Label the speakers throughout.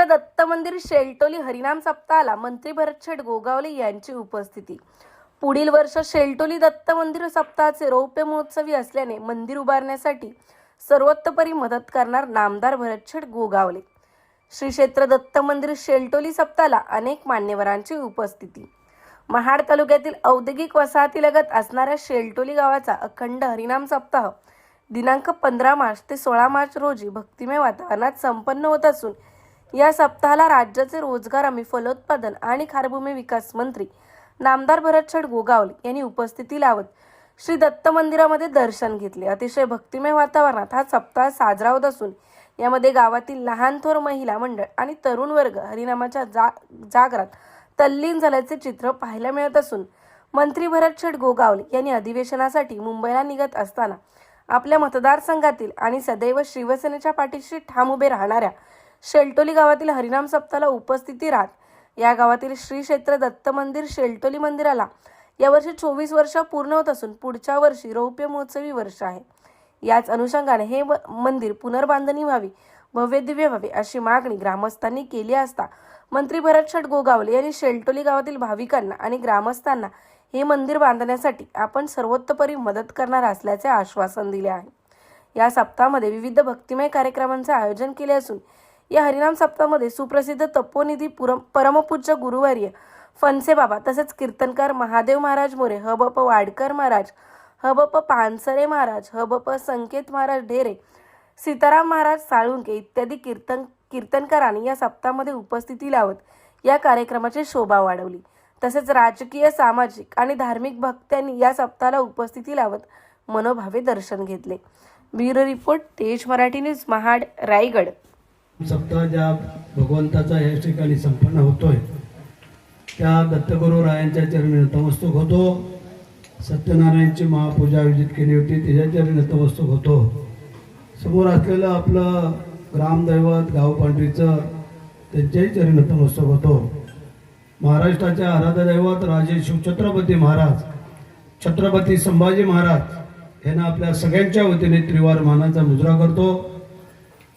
Speaker 1: दत्त मंदिर शेलटोली हरिनाम सप्ताहाला मंत्री भरतशेठ गोगावले यांची उपस्थिती। पुढील वर्ष शेलटोली दत्त मंदिर सप्ताहाचे रौप्य महोत्सवी असल्याने मंदिर उभारण्यासाठी सर्वतोपरी मदत करणार नामदार भरतशेठ गोगावले। श्री क्षेत्र दत्त मंदिर शेलटोली सप्ताहाला अनेक मान्यवरांची उपस्थिती। महाड तालुक्यातील औद्योगिक वसाहतीलगत असणाऱ्या शेलटोली गावाचा अखंड हरिनाम सप्ताह दिनांक 15 मार्च ते 16 मार्च रोजी भक्तिमय वातावरणात संपन्न होत असून या सप्ताहाला राज्याचे रोजगार हमी, फलोत्पादन आणि खारभूमी विकास मंत्री नामदार भरतशेठ गोगावले यांनी उपस्थिती लावत श्री दत्त मंदिरामध्ये दर्शन घेतले। अतिशय भक्तिमय वातावरणात हा सप्ताह साजरा होत असून यामध्ये गावातील लहान थोर महिला मंडळ आणि तरुण वर्ग हरिनामाच्या जागरात तल्लीन झाल्याचे चित्र पाहायला मिळत असून मंत्री भरतशेठ गोगावले यांनी अधिवेशनासाठी मुंबईला निघत असताना आपल्या मतदारसंघातील आणि सदैव शिवसेनेच्या पाठीशी ठाम उभे राहणाऱ्या शेलटोली गावातील हरिनाम सप्ताहाला उपस्थिती राहत या गावातील श्री क्षेत्र दत्त मंदिर शेलटोली मंदिराला यावर्षी 24 वर्ष पूर्ण होत असून पुढच्या वर्षी रौप्य महोत्सवी वर्ष आहे। याच अनुषंगाने हे मंदिर पुनर्बांधणी व्हावी, भव्य दिव्य व्हावे अशी मागणी ग्रामस्थांनी केली असता मंत्री भरतशेठ गोगावले यांनी शेलटोली गावातील भाविकांना आणि ग्रामस्थांना हे मंदिर बांधण्यासाठी आपण सर्वतोपरी मदत करणार असल्याचे आश्वासन दिले आहे। या सप्ताहामध्ये विविध भक्तिमय कार्यक्रमांचे आयोजन केले असून या हरिनाम सप्ताहामध्ये सुप्रसिद्ध तपोनिधी परमपूज्य गुरुवर्य फणसे बाबा तसेच कीर्तनकार महादेव महाराज मोरे, हबप वाडकर महाराज, हबप पानसरे महाराज, हबप संकेत महाराज ढेरे, सीताराम महाराज साळुंके इत्यादी कीर्तनकारांनी या सप्ताहामध्ये उपस्थिती लावत या कार्यक्रमाची शोभा वाढवली। तसेच राजकीय, सामाजिक आणि धार्मिक भक्तांनी या सप्ताहाला उपस्थिती लावत मनोभावे दर्शन घेतले। ब्युरो रिपोर्ट, तेज मराठी न्यूज, महाड, रायगड।
Speaker 2: सप्ताह ज्या भगवंताचा या ठिकाणी संपन्न होतोय त्या दत्तगुरु रायांच्या चरणी नतमस्तक होतो। सत्यनारायणची महापूजा आयोजित केली होती, त्याच्या चरणी नतमस्तक होतो। समोर असलेलं आपलं ग्रामदैवत गावपांढरीचं त्यांच्याही चरणी नतमस्तक होतो। महाराष्ट्राच्या आराध्य दैवत राजे शिवछत्रपती महाराज, छत्रपती संभाजी महाराज यांना आपल्या सगळ्यांच्या वतीने त्रिवार मानाचा मुजरा करतो।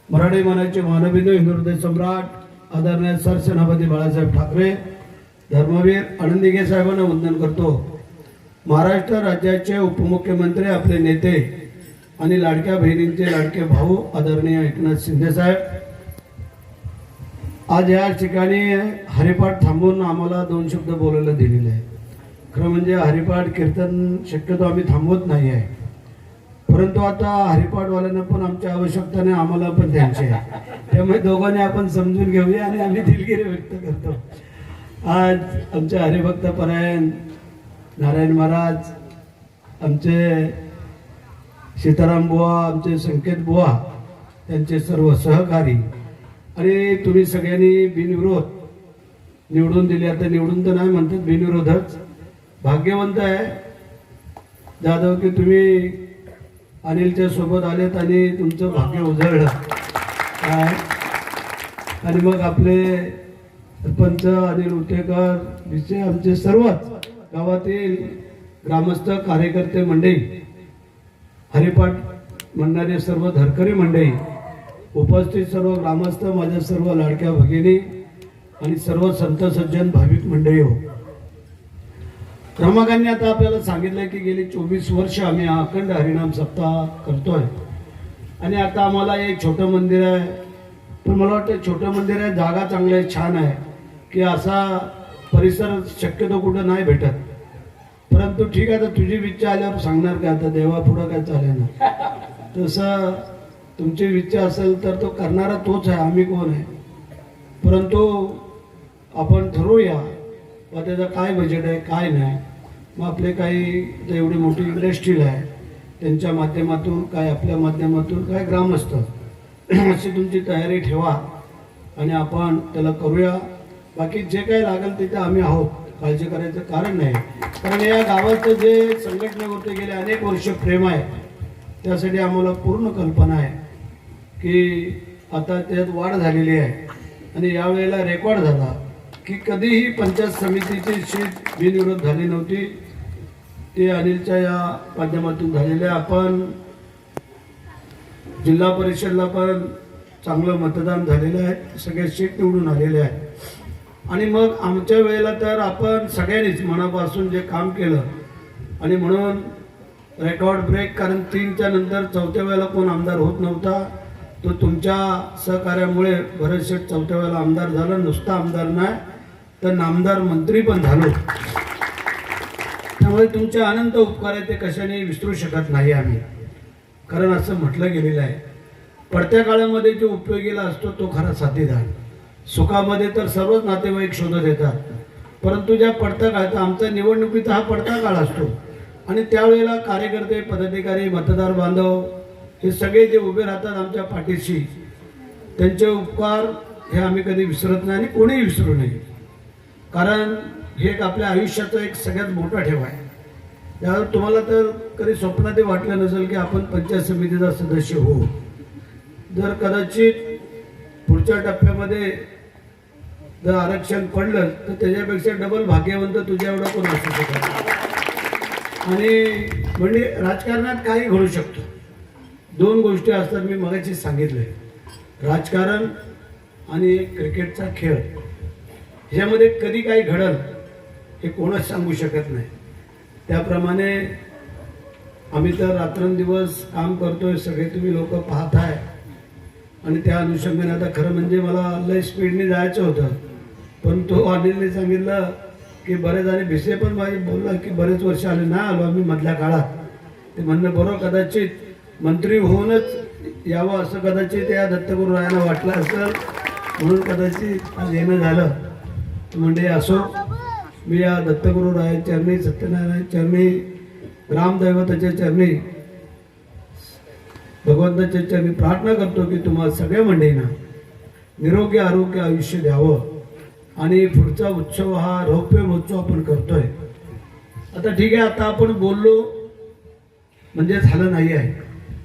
Speaker 2: मराठी मानाचे मानबिंदू, हिंदू हृदय सम्राट आदरणीय सरसेनापती बाळासाहेब ठाकरे, धर्मवीर आनंदीगे साहेबांना वंदन करतो। महाराष्ट्र राज्याचे उपमुख्यमंत्री, आपले नेते आणि लाडक्या बहिणींचे लाडके भाऊ आदरणीय एकनाथ शिंदे साहेब, आज या ठिकाणी हरिपाठ थांबवून आम्हाला 2 शब्द बोलायला दिलेले आहे। खरं म्हणजे हरिपाठ कीर्तन शक्यतो आम्ही थांबवत नाही आहे, परंतु आता हरिपाठवाल्यांना पण आमच्या आवश्यकताने आम्हाला पण द्यायचे आहे, त्यामुळे दोघांनी आपण समजून घेऊया आणि आम्ही दिलगिरी व्यक्त करतो। आज आमचे हरिभक्त परायण नारायण महाराज, आमचे सीताराम बुवा, आमचे संकेत बुवा, त्यांचे सर्व सहकारी आणि तुम्ही सगळ्यांनी बिनविरोध निवडून दिले। आता निवडून तर नाही म्हणतात, बिनविरोधच भाग्यवंत आहे जाधव की तुम्ही अनिलच्या सोबत आलेत आणि तुमचं भाग्य उजळलं आणि मग आपले सरपंच अनिल उटेकर विषय, आमचे सर्वच गावातील ग्रामस्थ, कार्यकर्ते मंडळी, हरिपाठ म्हणणारे सर्व धरकरी मंडळी, उपस्थित सर्व ग्रामस्थ, माझ्या सर्व लाडक्या भगिनी आणि सर्व संत सज्जन भाविक मंडळी हो, क्रमांकांनी आता आपल्याला सांगितलंय की गेली 24 वर्ष आम्ही हा अखंड हरिनाम सप्ताह करतोय आणि आता आम्हाला एक छोटं मंदिर आहे, पण मला वाटतं छोटं मंदिर आहे, जागा चांगली आहे, छान आहे की असा परिसर शक्यतो कुठं नाही भेटत। परंतु ठीक आहे, आता तुझी इच्छा आल्यावर सांगणार का, आता देवा पुढं काय चालेल ना, तसं तुमची इच्छा असेल तर तो करणारा तोच आहे, आम्ही कोण आहे। परंतु आपण ठरवूया व त्याचं काय बजेट आहे, काय नाही, मग आपले काही एवढी मोठी इंडस्ट्रीज आहे त्यांच्या माध्यमातून काय, आपल्या माध्यमातून काय, ग्रामस्थ अशी तुमची तयारी ठेवा आणि आपण त्याला करूया। बाकी जे काही लागेल तिथे आम्ही आहोत, काळजी करायचं कारण नाही, कारण या गावाचं जे संघटनेवरती गेले अनेक वर्ष प्रेम आहे त्यासाठी आम्हाला पूर्ण कल्पना आहे की आता त्यात वाढ झालेली आहे आणि यावेळेला रेकॉर्ड झाला की कधीही पंचायत समितीची शीट बिनविरोध झाली नव्हती, ते अनिलच्या या माध्यमातून झालेले। आपण जिल्हा परिषदला पण चांगलं मतदान झालेलं आहे, सगळे सीट निवडून आलेले आहेत. आणि मग आमच्या वेळेला तर आपण सगळ्यांनीच मनापासून जे काम केलं आणि म्हणून रेकॉर्ड ब्रेक, कारण 3च्या नंतर 4थ्या वेळेला कोण आमदार होत नव्हता, तो तुमच्या सहकार्यामुळे भरत शेठ 4थ्या वेळेला आमदार झालं. नुसता आमदार नाही तर नामदार मंत्री पण झालो. त्यामुळे तुमचे अनंत उपकार आहे ते कशाने विसरू शकत नाही आम्ही. कारण असं म्हटलं गेलेलं आहे, पडत्या काळामध्ये जो उपयोगीला असतो तो खरा साथीदार. सुखामध्ये तर सर्वच नातेवाईक शोधत येतात, परंतु ज्या पडत्या काळात, आमचा निवडणुकीचा हा पडता काळ असतो आणि त्यावेळेला कार्यकर्ते, पदाधिकारी, मतदार बांधव हे सगळे जे उभे राहतात आमच्या पाठीशी, त्यांचे उपकार हे आम्ही कधी विसरत नाही आणि कोणीही विसरू नये. कारण हे एक आपल्या आयुष्याचा एक सगळ्यात मोठा ठेवा आहे. त्यावर तुम्हाला तर कधी स्वप्नातही वाटलं नसेल की आपण पंचायत समितीचा सदस्य हो. जर कदाचित पुढच्या टप्प्यामध्ये जर आरक्षण पडलं तर त्याच्यापेक्षा डबल भाग्यवंत तुझ्या एवढा कोण असू शकत. आणि म्हणजे राजकारणात काही घडू शकतो. 2 गोष्टी असतात, मी मगाशी सांगितलंय, राजकारण आणि क्रिकेटचा खेळ. ह्यामध्ये कधी काही घडल हे कोणच सांगू शकत नाही. त्याप्रमाणे आम्ही तर रात्रंदिवस काम करतोय, सगळे तुम्ही लोक पाहताय. आणि त्या अनुषंगाने आता खरं म्हणजे मला लय स्पीडने जायचं होतं, पण तो अनिलने सांगितलं की बरेच, आणि भिसे पण माझे बोलला की बरेच वर्ष आले नाही आलो आम्ही मधल्या काळात. ते म्हणणं बरोबर, कदाचित मंत्री होऊनच यावं असं कदाचित या दत्तगुरू रायांना वाटलं असेल, म्हणून कदाचित आज येणं झालं. म्हणजे असो, मी या दत्तगुरू रायांच्या चरणी, सत्यनारायण चरणी, ग्रामदैवताच्या चरणी, भगवंताच्या चरणी प्रार्थना करतो की तुम्हाला सगळ्या मंडळींना निरोगी आरोग्य आयुष्य द्यावं. आणि पुढचा उत्सव हा रौप्य महोत्सव आपण करतोय. आता ठीक आहे, आता आपण बोललो म्हणजे झालं नाही आहे,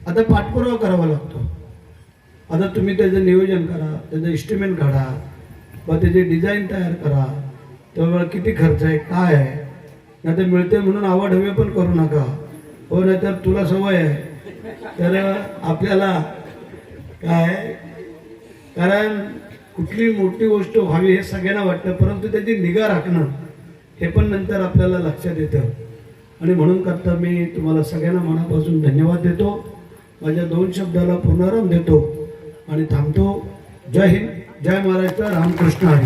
Speaker 2: आता पाठपुरावा करावा लागतो. आता तुम्ही त्याचं नियोजन करा, त्याचं इस्टिमेट काढा, व त्याची डिझाईन तयार करा. तेव्हा किती खर्च आहे, काय आहे. नाही तर मिळते म्हणून आवाढव्य पण करू नका हो, नाही तर तुला सवय आहे तर आपल्याला काय. कारण कुठली मोठी गोष्ट व्हावी हे सगळ्यांना वाटतं, परंतु त्याची निगा राखणं हे पण नंतर आपल्याला लक्षात येतं. आणि म्हणून करता मी तुम्हाला सगळ्यांना मनापासून धन्यवाद देतो. माझ्या 2 शब्दाला पूर्णाराम देतो आणि थांबतो. जय हिंद, जय महाराष्ट्र, रामकृष्ण हरी.